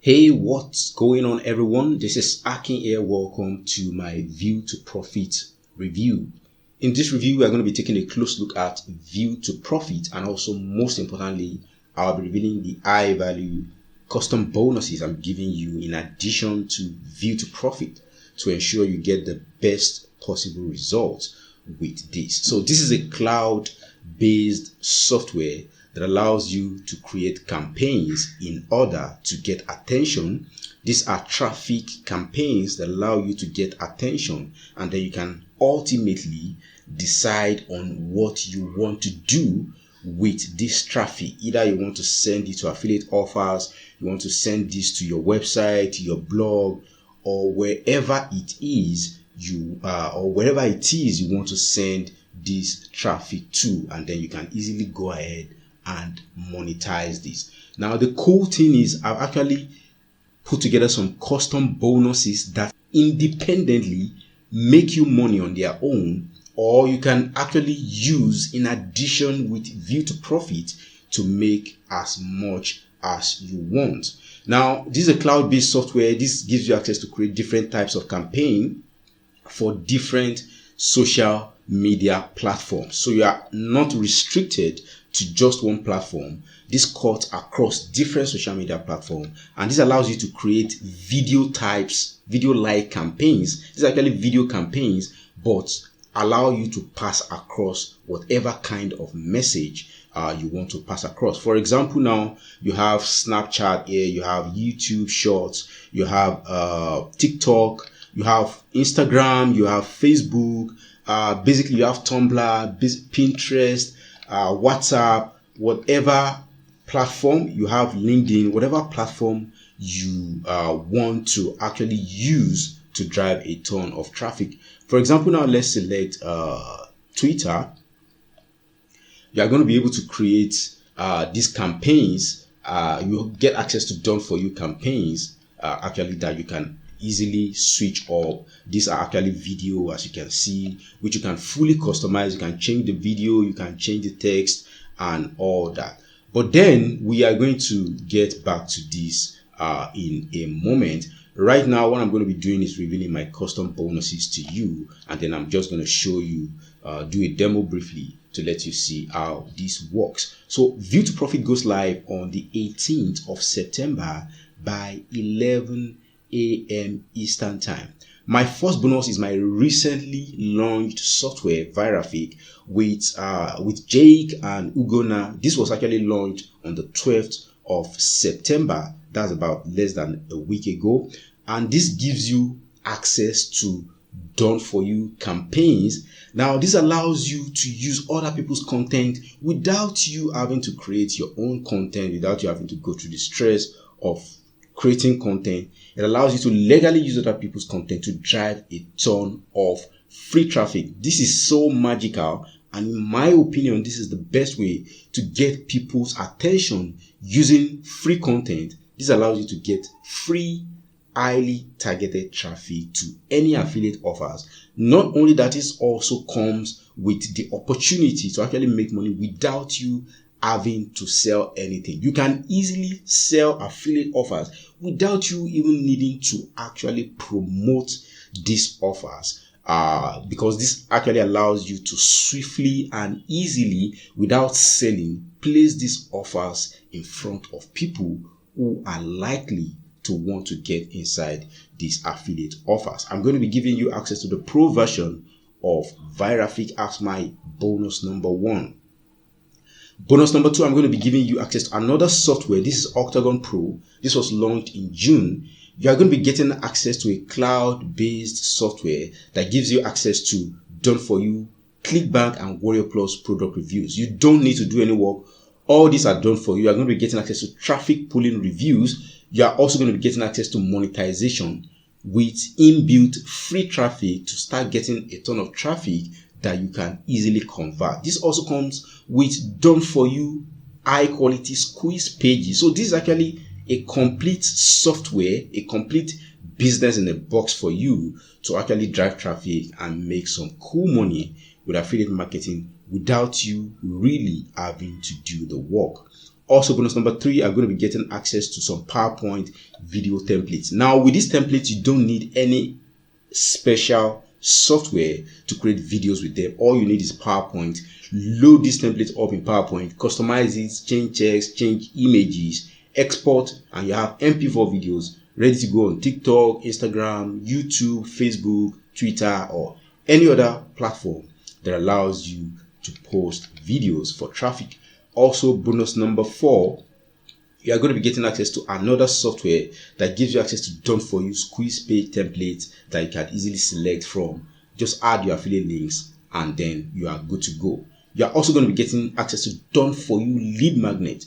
Hey, what's going on, everyone? This is Akin here. Welcome to my View to Profit review. In this review, we are going to be taking a close look at View to Profit, and also, most importantly, I'll be revealing the high value custom bonuses I'm giving you in addition to View to Profit to ensure you get the best possible results with this. So, this is a cloud based software that allows you to create campaigns in order to get attention. These are traffic campaigns that allow you to get attention, and then you can ultimately decide on what you want to do with this traffic. Either you want to send it to affiliate offers, you want to send this to your website, your blog, or wherever it is you want to send this traffic to, and then you can easily go ahead and monetize this. Now, the cool thing is I've actually put together some custom bonuses that independently make you money on their own, or you can actually use in addition with View to Profit to make as much as you want. Now, this is a cloud-based software. This gives you access to create different types of campaign for different social media platforms. So you are not restricted to just one platform. This cuts across different social media platforms, and this allows you to create video-like campaigns. These are actually video campaigns, but allow you to pass across whatever kind of message you want to pass across. For example, now you have Snapchat here, you have YouTube Shorts, you have TikTok, you have Instagram, you have Facebook, basically you have Tumblr, Pinterest, WhatsApp, whatever platform you have, LinkedIn, whatever platform you want to actually use to drive a ton of traffic. For example, now let's select Twitter. You are going to be able to create these campaigns. You get access to done for you campaigns actually that you can easily switch up. These are actually video, as you can see, which you can fully customize. You can change the video, you can change the text and all that. But then we are going to get back to this in a moment. Right now, what I'm going to be doing is revealing my custom bonuses to you, and then I'm just going to show you, do a demo briefly to let you see how this works. So View to Profit goes live on the 18th of September by 11 a.m. Eastern Time. My first bonus is my recently launched software, ViewToProfit, with Jake and Ugona. This was actually launched on the 12th of September. That's about less than a week ago. And this gives you access to done for you campaigns. Now, this allows you to use other people's content without you having to create your own content, without you having to go through the stress of creating content. It allows you to legally use other people's content to drive a ton of free traffic. This is so magical, and in my opinion, this is the best way to get people's attention using free content. This allows you to get free, highly targeted traffic to any affiliate offers. Not only that, it also comes with the opportunity to actually make money without you having to sell anything. You can easily sell affiliate offers without you even needing to actually promote these offers, because this actually allows you to swiftly and easily, without selling, place these offers in front of people who are likely to want to get inside these affiliate offers. I'm going to be giving you access to the pro version of ViewToProfit as my bonus number 1. Bonus number 2, I'm going to be giving you access to another software. This is Octagon Pro. This was launched in June. You are going to be getting access to a cloud-based software that gives you access to done for you ClickBank and Warrior Plus product reviews. You don't need to do any work. All these are done for you. You are going to be getting access to traffic pulling reviews. You are also going to be getting access to monetization with inbuilt free traffic to start getting a ton of traffic that you can easily convert. This also comes with done for you high quality squeeze pages. So this is actually a complete software, a complete business in a box for you to actually drive traffic and make some cool money with affiliate marketing without you really having to do the work. Also, bonus number 3, I'm going to be getting access to some PowerPoint video templates. Now, with these templates, you don't need any special software to create videos with them. All you need is PowerPoint. Load these templates up in PowerPoint, customize it, change text, change images, export, and you have MP4 videos ready to go on TikTok, Instagram, YouTube, Facebook, Twitter, or any other platform that allows you to post videos for traffic. Also, bonus number 4, you are going to be getting access to another software that gives you access to done for you squeeze page templates that you can easily select from. Just add your affiliate links and then you are good to go. You are also going to be getting access to done for you lead magnet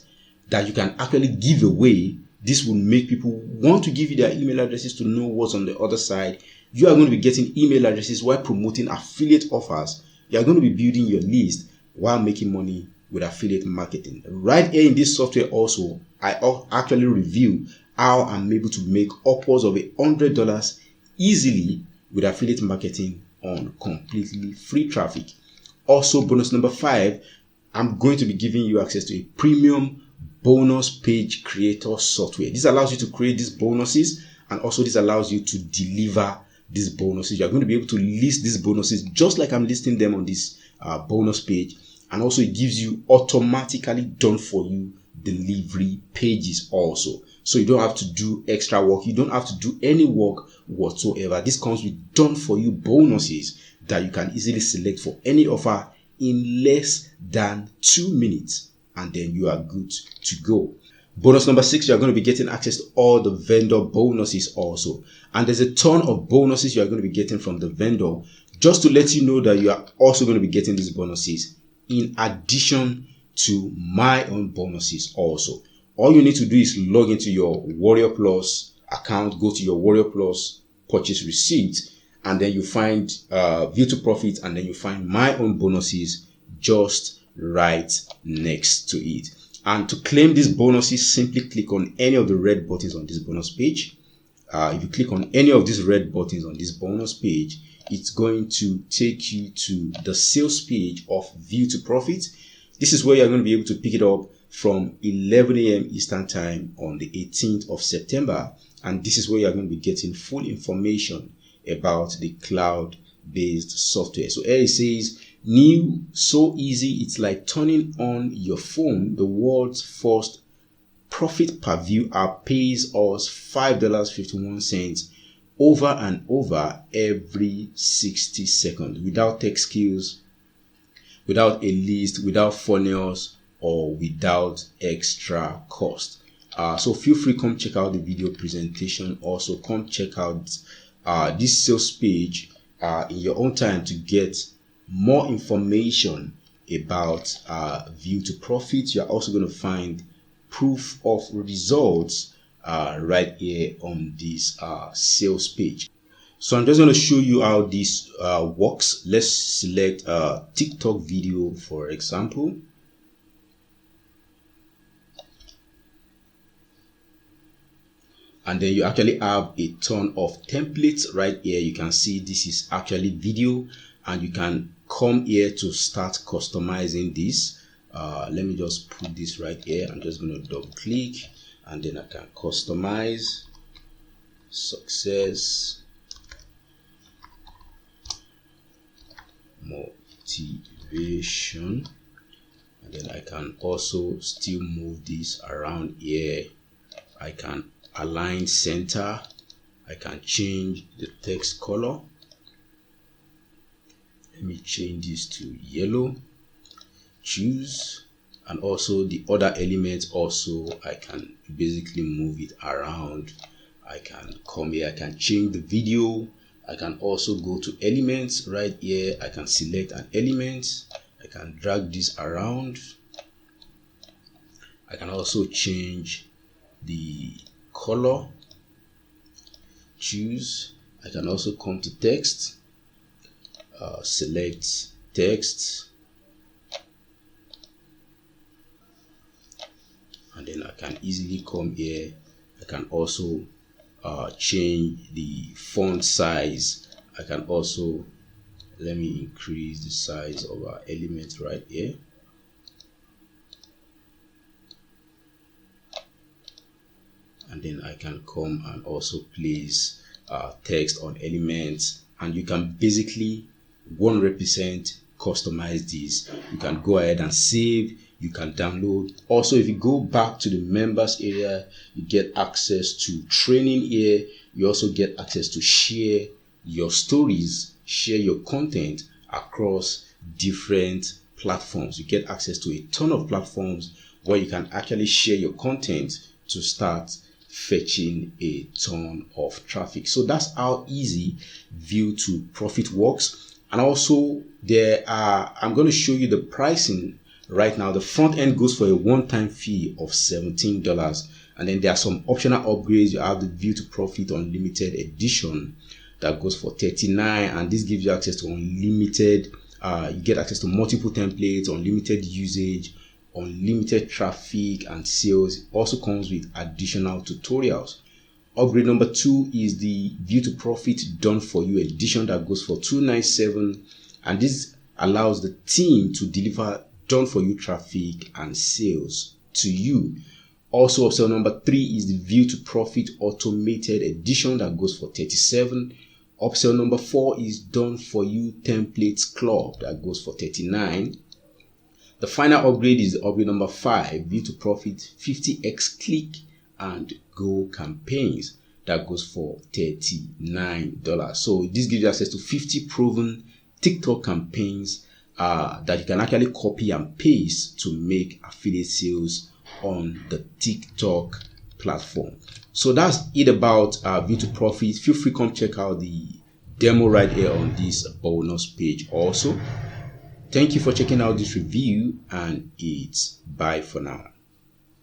that you can actually give away. This will make people want to give you their email addresses to know what's on the other side. You are going to be getting email addresses while promoting affiliate offers. You are going to be building your list while making money with affiliate marketing. Right here in this software also, I actually review how I'm able to make upwards of $100 easily with affiliate marketing on completely free traffic. Also, bonus number 5, I'm going to be giving you access to a premium bonus page creator software. This allows you to create these bonuses, and also this allows you to deliver these bonuses. You're going to be able to list these bonuses just like I'm listing them on this bonus page. And also it gives you automatically done for you delivery pages also. So you don't have to do extra work. You don't have to do any work whatsoever. This comes with done for you bonuses that you can easily select for any offer in less than 2 minutes. And then you are good to go. Bonus number 6, you are going to be getting access to all the vendor bonuses also. And there's a ton of bonuses you are going to be getting from the vendor. Just to let you know that you are also going to be getting these bonuses in addition to my own bonuses also. All you need to do is log into your Warrior Plus account, go to your Warrior Plus purchase receipt, and then you find ViewToProfit, and then you find my own bonuses just right next to it. And to claim these bonuses, simply click on any of the red buttons on this bonus page. If you click on any of these red buttons on this bonus page, it's going to take you to the sales page of ViewToProfit. This is where you're going to be able to pick it up from 11 a.m. Eastern Time on the 18th of September. And this is where you're going to be getting full information about the cloud-based software. So here it says, new, so easy, it's like turning on your phone. The world's first profit per view app pays us $5.51 over and over every 60 seconds without tech skills, without a list, without funnels, or without extra cost. So feel free, come check out the video presentation. Also come check out this sales page in your own time to get more information about ViewToProfit. You're also going to find proof of results right here on this sales page. So I'm just going to show you how this works. Let's select a TikTok video, for example. And then you actually have a ton of templates right here. You can see this is actually video, and you can come here to start customizing this. Let me just put this right here. I'm just going to double click, and then I can customize success motivation, and then I can also still move this around here. I can align center. I can change the text color. Let me change this to yellow. Choose, and also the other elements also I can basically move it around. I can come here, I can change the video. I can also go to elements right here. I can select an element. I can drag this around. I can also change the color. Choose. I can also come to text. Select text, and then I can easily come here. I can also change the font size. I can also, let me increase the size of our element right here. and then I can come and also place text on elements, and you can basically 100% customize this. You can go ahead and save, you can download. Also, if you go back to the members area, you get access to training here. You also get access to share your stories, share your content across different platforms. You get access to a ton of platforms where you can actually share your content to start fetching a ton of traffic. So that's how easy ViewToProfit works. And also I'm going to show you the pricing right now. The front end goes for a one-time fee of $17, and then there are some optional upgrades. You have the ViewToProfit Unlimited Edition that goes for $39, and this gives you access to unlimited. You get access to multiple templates, unlimited usage, unlimited traffic and sales. It also comes with additional tutorials. Upgrade number 2 is the ViewToProfit Done For You edition that goes for $297, and this allows the team to deliver done for you traffic and sales to you. Also, upsell number 3 is the ViewToProfit Automated Edition that goes for $37. Upsell number 4 is Done For You Templates Club that goes for $39. The final upgrade is upgrade number 5, ViewToProfit 50x Click and Go campaigns that goes for $39. So this gives you access to 50 proven TikTok campaigns that you can actually copy and paste to make affiliate sales on the TikTok platform. So that's it about ViewToProfit. Feel free to come check out the demo right here on this bonus page also. Thank you for checking out this review, and it's bye for now.